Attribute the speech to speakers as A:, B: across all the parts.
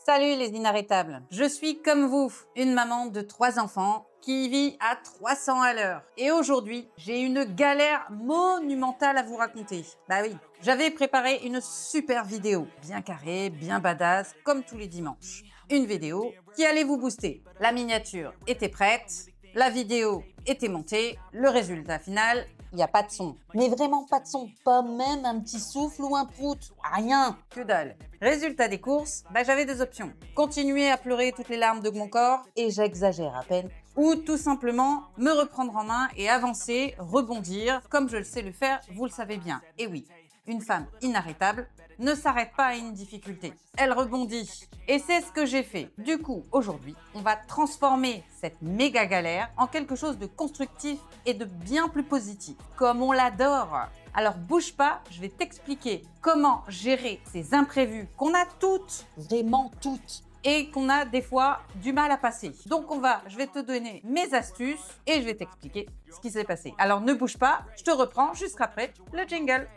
A: Salut les inarrêtables. Je suis comme vous, une maman de 3 enfants qui vit à 300 à l'heure. Et aujourd'hui, j'ai une galère monumentale à vous raconter. Bah oui, j'avais préparé une super vidéo, bien carrée, bien badass, comme tous les dimanches. Une vidéo qui allait vous booster. La miniature était prête, la vidéo était montée, le résultat final, il n'y a pas de son. Mais vraiment pas de son, pas même un petit souffle ou un prout, rien, que dalle. Résultat des courses, j'avais deux options. Continuer à pleurer toutes les larmes de mon corps, et j'exagère à peine, ou tout simplement me reprendre en main et avancer, rebondir, comme je le sais le faire, vous le savez bien. Et oui, une femme inarrêtable ne s'arrête pas à une difficulté. Elle rebondit. Et c'est ce que j'ai fait. Du coup, aujourd'hui, on va transformer cette méga galère en quelque chose de constructif et de bien plus positif, comme on l'adore. Alors bouge pas, je vais t'expliquer comment gérer ces imprévus qu'on a toutes, vraiment toutes, et qu'on a des fois du mal à passer. Donc je vais te donner mes astuces et je vais t'expliquer ce qui s'est passé. Alors ne bouge pas, je te reprends juste après le jingle.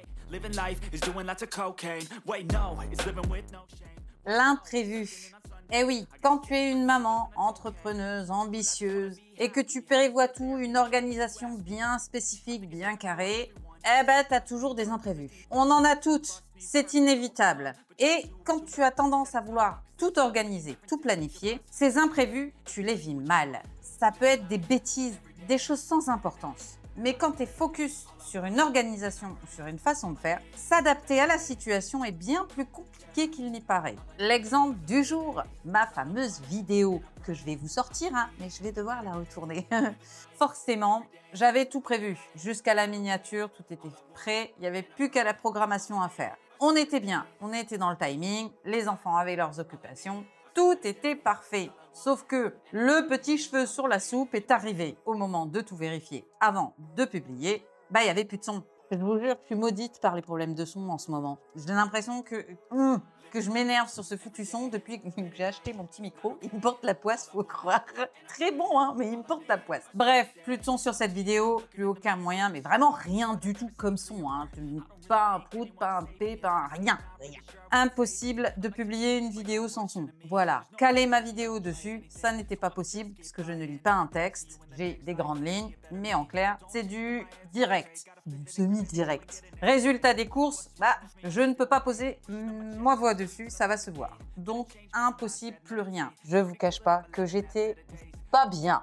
A: L'imprévu. Eh oui, quand tu es une maman entrepreneuse, ambitieuse et que tu prévois tout, une organisation bien spécifique, bien carrée, t'as toujours des imprévus. On en a toutes, c'est inévitable. Et quand tu as tendance à vouloir tout organiser, tout planifier, ces imprévus, tu les vis mal. Ça peut être des bêtises, des choses sans importance. Mais quand tu es focus sur une organisation ou sur une façon de faire, s'adapter à la situation est bien plus compliqué qu'il n'y paraît. L'exemple du jour, ma fameuse vidéo que je vais vous sortir, mais je vais devoir la retourner. Forcément, j'avais tout prévu. Jusqu'à la miniature, tout était prêt, il n'y avait plus qu'à la programmation à faire. On était bien, on était dans le timing, les enfants avaient leurs occupations, tout était parfait. Sauf que le petit cheveu sur la soupe est arrivé au moment de tout vérifier avant de publier. Il n'y avait plus de son. Je vous jure, je suis maudite par les problèmes de son en ce moment. J'ai l'impression que je m'énerve sur ce foutu son depuis que j'ai acheté mon petit micro. Il me porte la poisse, faut croire. Très bon, mais il me porte la poisse. Bref, plus de son sur cette vidéo, plus aucun moyen, mais vraiment rien du tout comme son. Pas un prout, pas un P, pas un rien. Impossible de publier une vidéo sans son. Voilà, caler ma vidéo dessus, ça n'était pas possible puisque je ne lis pas un texte. J'ai des grandes lignes, mais en clair, c'est du direct, du semi-direct. Résultat des courses, je ne peux pas poser ma voix dessus, ça va se voir. Donc, impossible, plus rien. Je vous cache pas que j'étais pas bien.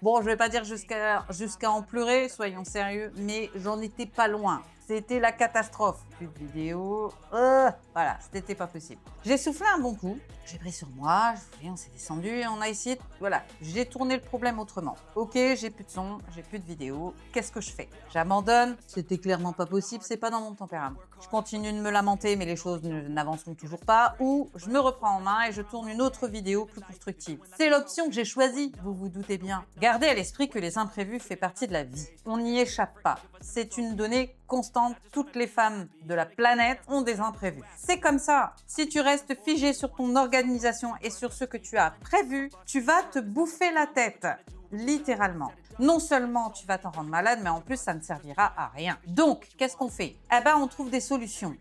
A: Bon, je vais pas dire jusqu'à en pleurer, soyons sérieux, mais j'en étais pas loin. C'était la catastrophe. Plus de vidéos. Voilà, c'était pas possible. J'ai soufflé un bon coup. J'ai pris sur moi. On s'est descendu et on a essayé. Voilà, j'ai tourné le problème autrement. Ok, j'ai plus de son, j'ai plus de vidéos. Qu'est-ce que je fais? J'abandonne. C'était clairement pas possible. C'est pas dans mon tempérament. Je continue de me lamenter, mais les choses n'avanceront toujours pas. Ou je me reprends en main et je tourne une autre vidéo plus constructive. C'est l'option que j'ai choisie. Vous vous doutez bien. Gardez à l'esprit que les imprévus font partie de la vie. On n'y échappe pas. C'est une donnée constante. Toutes les femmes de la planète ont des imprévus. C'est comme ça. Si tu restes figé sur ton organisation et sur ce que tu as prévu, tu vas te bouffer la tête. Littéralement. Non seulement tu vas t'en rendre malade, mais en plus ça ne servira à rien. Donc, qu'est-ce qu'on fait? On trouve des solutions.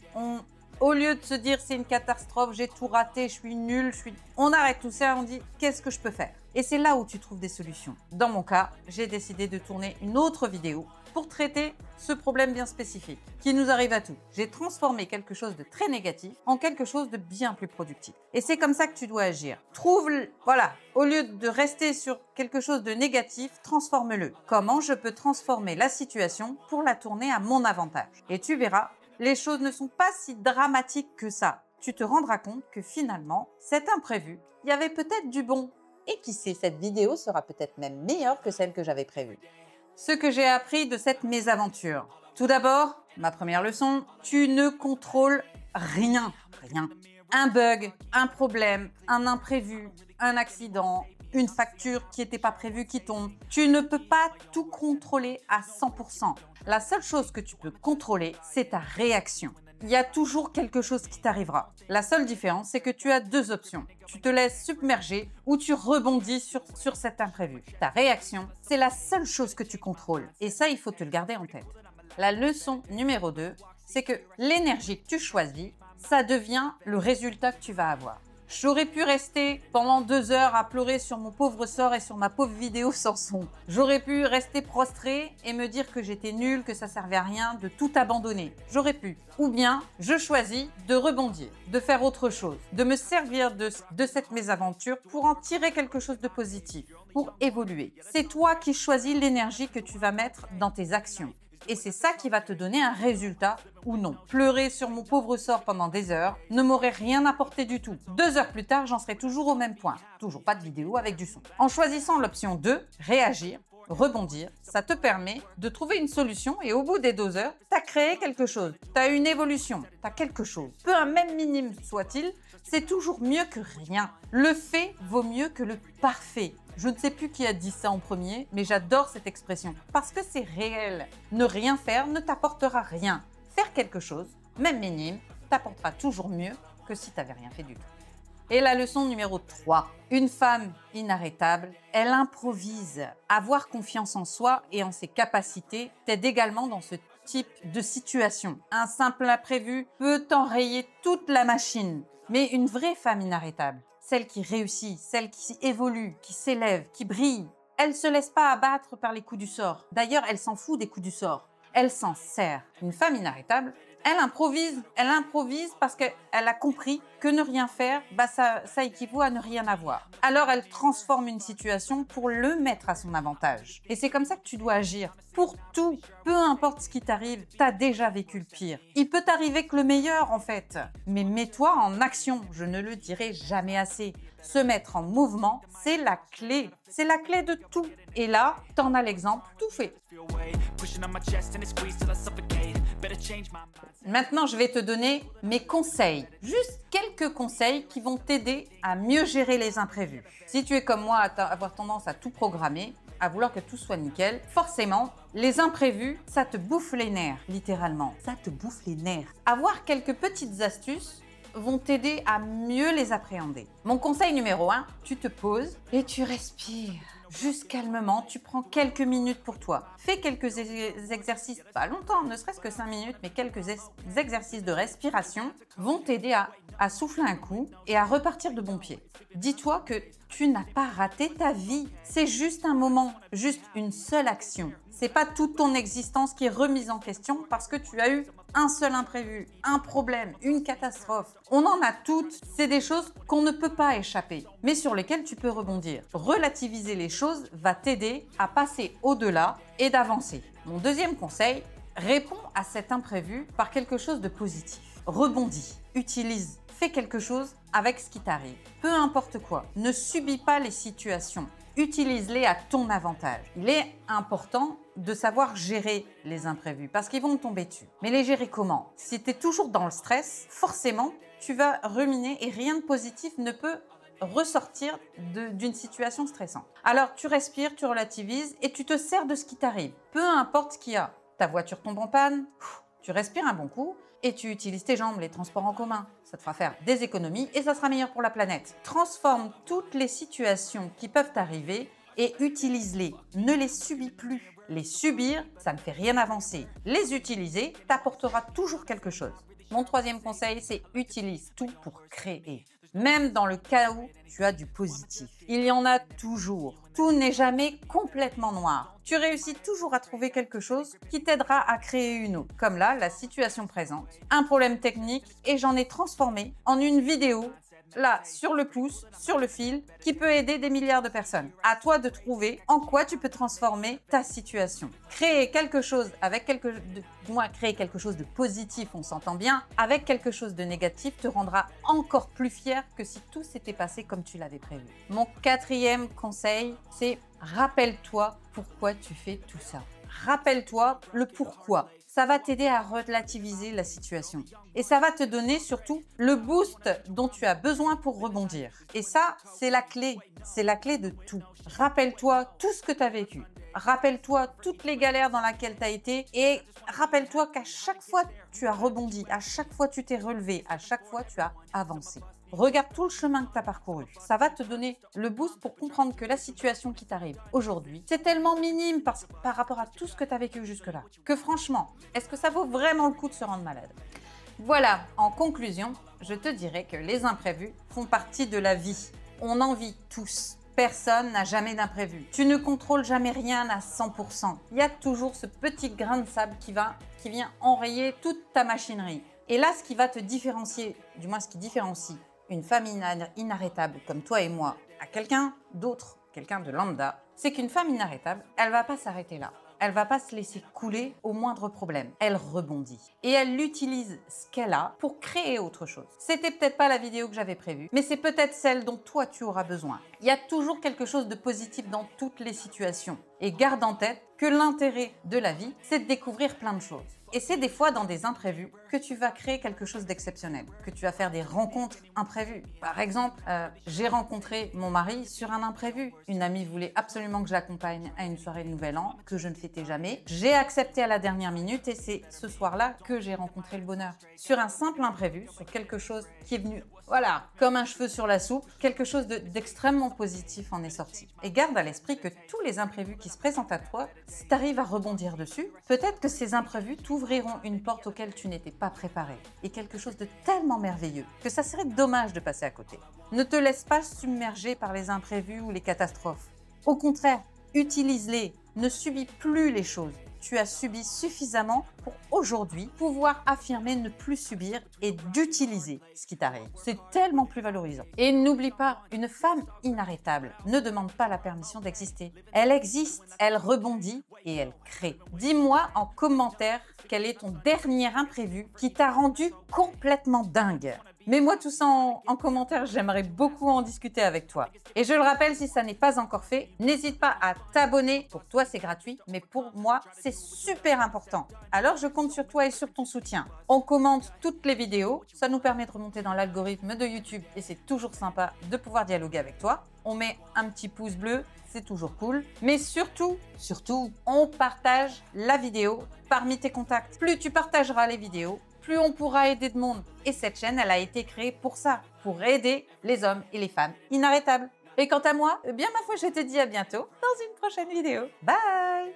A: Au lieu de se dire c'est une catastrophe, j'ai tout raté, je suis nulle, on arrête tout ça et on dit qu'est-ce que je peux faire? Et c'est là où tu trouves des solutions. Dans mon cas, j'ai décidé de tourner une autre vidéo pour traiter ce problème bien spécifique qui nous arrive à tous. J'ai transformé quelque chose de très négatif en quelque chose de bien plus productif. Et c'est comme ça que tu dois agir. Au lieu de rester sur quelque chose de négatif, transforme-le. Comment je peux transformer la situation pour la tourner à mon avantage? Et tu verras, les choses ne sont pas si dramatiques que ça. Tu te rendras compte que finalement, cet imprévu, il y avait peut-être du bon. Et qui sait, cette vidéo sera peut-être même meilleure que celle que j'avais prévue. Ce que j'ai appris de cette mésaventure. Tout d'abord, ma première leçon, tu ne contrôles rien. Un bug, un problème, un imprévu, un accident, une facture qui n'était pas prévue qui tombe. Tu ne peux pas tout contrôler à 100%. La seule chose que tu peux contrôler, c'est ta réaction. Il y a toujours quelque chose qui t'arrivera. La seule différence, c'est que tu as deux options. Tu te laisses submerger ou tu rebondis sur cet imprévu. Ta réaction, c'est la seule chose que tu contrôles. Et ça, il faut te le garder en tête. La leçon numéro 2, c'est que l'énergie que tu choisis, ça devient le résultat que tu vas avoir. J'aurais pu rester pendant 2 heures à pleurer sur mon pauvre sort et sur ma pauvre vidéo sans son. J'aurais pu rester prostrée et me dire que j'étais nulle, que ça servait à rien, de tout abandonner. J'aurais pu. Ou bien, je choisis de rebondir, de faire autre chose, de me servir de cette mésaventure pour en tirer quelque chose de positif, pour évoluer. C'est toi qui choisis l'énergie que tu vas mettre dans tes actions. Et c'est ça qui va te donner un résultat ou non. Pleurer sur mon pauvre sort pendant des heures ne m'aurait rien apporté du tout. 2 heures plus tard, j'en serais toujours au même point. Toujours pas de vidéo avec du son. En choisissant l'option 2, réagir, rebondir, ça te permet de trouver une solution et au bout des 2 heures, tu as créé quelque chose. Tu as une évolution, tu as quelque chose. Peu un même minime soit-il, c'est toujours mieux que rien. Le fait vaut mieux que le parfait. Je ne sais plus qui a dit ça en premier, mais j'adore cette expression parce que c'est réel. Ne rien faire ne t'apportera rien. Faire quelque chose, même minime, t'apportera toujours mieux que si tu n'avais rien fait du tout. Et la leçon numéro 3. Une femme inarrêtable, elle improvise. Avoir confiance en soi et en ses capacités t'aide également dans ce type de situation. Un simple imprévu peut enrayer toute la machine. Mais une vraie femme inarrêtable, celle qui réussit, celle qui évolue, qui s'élève, qui brille, elle ne se laisse pas abattre par les coups du sort. D'ailleurs, elle s'en fout des coups du sort. Elle s'en sert. Une femme inarrêtable, elle improvise parce qu'elle a compris que ne rien faire, ça équivaut à ne rien avoir. Alors elle transforme une situation pour le mettre à son avantage. Et c'est comme ça que tu dois agir. Pour tout, peu importe ce qui t'arrive, tu as déjà vécu le pire. Il peut t'arriver que le meilleur en fait. Mais mets-toi en action, je ne le dirai jamais assez. Se mettre en mouvement, c'est la clé. C'est la clé de tout. Et là, t'en as l'exemple tout fait. Maintenant, je vais te donner mes conseils. Juste quelques conseils qui vont t'aider à mieux gérer les imprévus. Si tu es comme moi à avoir tendance à tout programmer, à vouloir que tout soit nickel, forcément, les imprévus, ça te bouffe les nerfs, littéralement. Ça te bouffe les nerfs. Avoir quelques petites astuces vont t'aider à mieux les appréhender. Mon conseil numéro 1, tu te poses et tu respires. Juste calmement, tu prends quelques minutes pour toi. Fais quelques exercices, pas longtemps, ne serait-ce que 5 minutes, mais quelques exercices de respiration vont t'aider à souffler un coup et à repartir de bon pied. Dis-toi que tu n'as pas raté ta vie. C'est juste un moment, juste une seule action. C'est pas toute ton existence qui est remise en question parce que tu as eu un seul imprévu, un problème, une catastrophe. On en a toutes. C'est des choses qu'on ne peut pas échapper, mais sur lesquelles tu peux rebondir. Relativiser les choses va t'aider à passer au-delà et d'avancer. Mon deuxième conseil, réponds à cet imprévu par quelque chose de positif. Rebondis, utilise, fais quelque chose avec ce qui t'arrive. Peu importe quoi, ne subis pas les situations. Utilise-les à ton avantage. Il est important de savoir gérer les imprévus parce qu'ils vont tomber dessus. Mais les gérer comment? Si tu es toujours dans le stress, forcément, tu vas ruminer et rien de positif ne peut ressortir d'une situation stressante. Alors, tu respires, tu relativises et tu te sers de ce qui t'arrive. Peu importe ce qu'il y a. Ta voiture tombe en panne, tu respires un bon coup et tu utilises tes jambes, les transports en commun. Ça te fera faire des économies et ça sera meilleur pour la planète. Transforme toutes les situations qui peuvent t'arriver et utilise-les. Ne les subis plus. Les subir, ça ne fait rien avancer. Les utiliser t'apportera toujours quelque chose. Mon troisième conseil, c'est utilise tout pour créer. Même dans le cas où tu as du positif. Il y en a toujours. Tout n'est jamais complètement noir. Tu réussis toujours à trouver quelque chose qui t'aidera à créer une autre. Comme là, la situation présente. Un problème technique et j'en ai transformé en une vidéo, là, sur le pouce, sur le fil, qui peut aider des milliards de personnes. À toi de trouver en quoi tu peux transformer ta situation. Créer quelque chose créer quelque chose de positif, on s'entend bien, avec quelque chose de négatif te rendra encore plus fier que si tout s'était passé comme tu l'avais prévu. Mon quatrième conseil, c'est rappelle-toi pourquoi tu fais tout ça. Rappelle-toi le pourquoi. Ça va t'aider à relativiser la situation. Et ça va te donner surtout le boost dont tu as besoin pour rebondir. Et ça, c'est la clé. C'est la clé de tout. Rappelle-toi tout ce que tu as vécu. Rappelle-toi toutes les galères dans lesquelles tu as été et rappelle-toi qu'à chaque fois tu as rebondi, à chaque fois tu t'es relevé, à chaque fois tu as avancé. Regarde tout le chemin que tu as parcouru. Ça va te donner le boost pour comprendre que la situation qui t'arrive aujourd'hui, c'est tellement minime par rapport à tout ce que tu as vécu jusque-là. Que franchement, est-ce que ça vaut vraiment le coup de se rendre malade? Voilà, en conclusion, je te dirais que les imprévus font partie de la vie. On en vit tous. Personne n'a jamais d'imprévu. Tu ne contrôles jamais rien à 100%. Il y a toujours ce petit grain de sable qui vient enrayer toute ta machinerie. Et là, ce qui va te différencier, du moins ce qui différencie une femme inarrêtable comme toi et moi à quelqu'un d'autre, quelqu'un de lambda, c'est qu'une femme inarrêtable, elle va pas s'arrêter là. Elle va pas se laisser couler au moindre problème. Elle rebondit. Et elle utilise ce qu'elle a pour créer autre chose. C'était peut-être pas la vidéo que j'avais prévue, mais c'est peut-être celle dont toi tu auras besoin. Il y a toujours quelque chose de positif dans toutes les situations. Et garde en tête que l'intérêt de la vie, c'est de découvrir plein de choses. Et c'est des fois dans des imprévus que tu vas créer quelque chose d'exceptionnel, que tu vas faire des rencontres imprévues. Par exemple, j'ai rencontré mon mari sur un imprévu. Une amie voulait absolument que je l'accompagne à une soirée de Nouvel An que je ne fêtais jamais. J'ai accepté à la dernière minute et c'est ce soir-là que j'ai rencontré le bonheur. Sur un simple imprévu, sur quelque chose qui est venu, voilà, comme un cheveu sur la soupe, quelque chose d'extrêmement positif en est sorti. Et garde à l'esprit que tous les imprévus qui se présentent à toi, si tu arrives à rebondir dessus, peut-être que ces imprévus t'ouvriront une porte auquel tu n'étais pas préparé. Et quelque chose de tellement merveilleux que ça serait dommage de passer à côté. Ne te laisse pas submerger par les imprévus ou les catastrophes. Au contraire, utilise-les. Ne subis plus les choses. Tu as subi suffisamment pour aujourd'hui pouvoir affirmer ne plus subir et d'utiliser ce qui t'arrive. C'est tellement plus valorisant. Et n'oublie pas, une femme inarrêtable ne demande pas la permission d'exister. Elle existe, elle rebondit et elle crée. Dis-moi en commentaire quel est ton dernier imprévu qui t'a rendu complètement dingue. Mets-moi tout ça en commentaire, j'aimerais beaucoup en discuter avec toi. Et je le rappelle, si ça n'est pas encore fait, n'hésite pas à t'abonner. Pour toi, c'est gratuit, mais pour moi, c'est super important. Alors, je compte sur toi et sur ton soutien. On commente toutes les vidéos, ça nous permet de remonter dans l'algorithme de YouTube et c'est toujours sympa de pouvoir dialoguer avec toi. On met un petit pouce bleu, c'est toujours cool. Mais surtout, on partage la vidéo parmi tes contacts. Plus tu partageras les vidéos, plus on pourra aider de monde. Et cette chaîne, elle a été créée pour ça, pour aider les hommes et les femmes inarrêtables. Et quant à moi, eh bien ma foi, je te dis à bientôt dans une prochaine vidéo. Bye!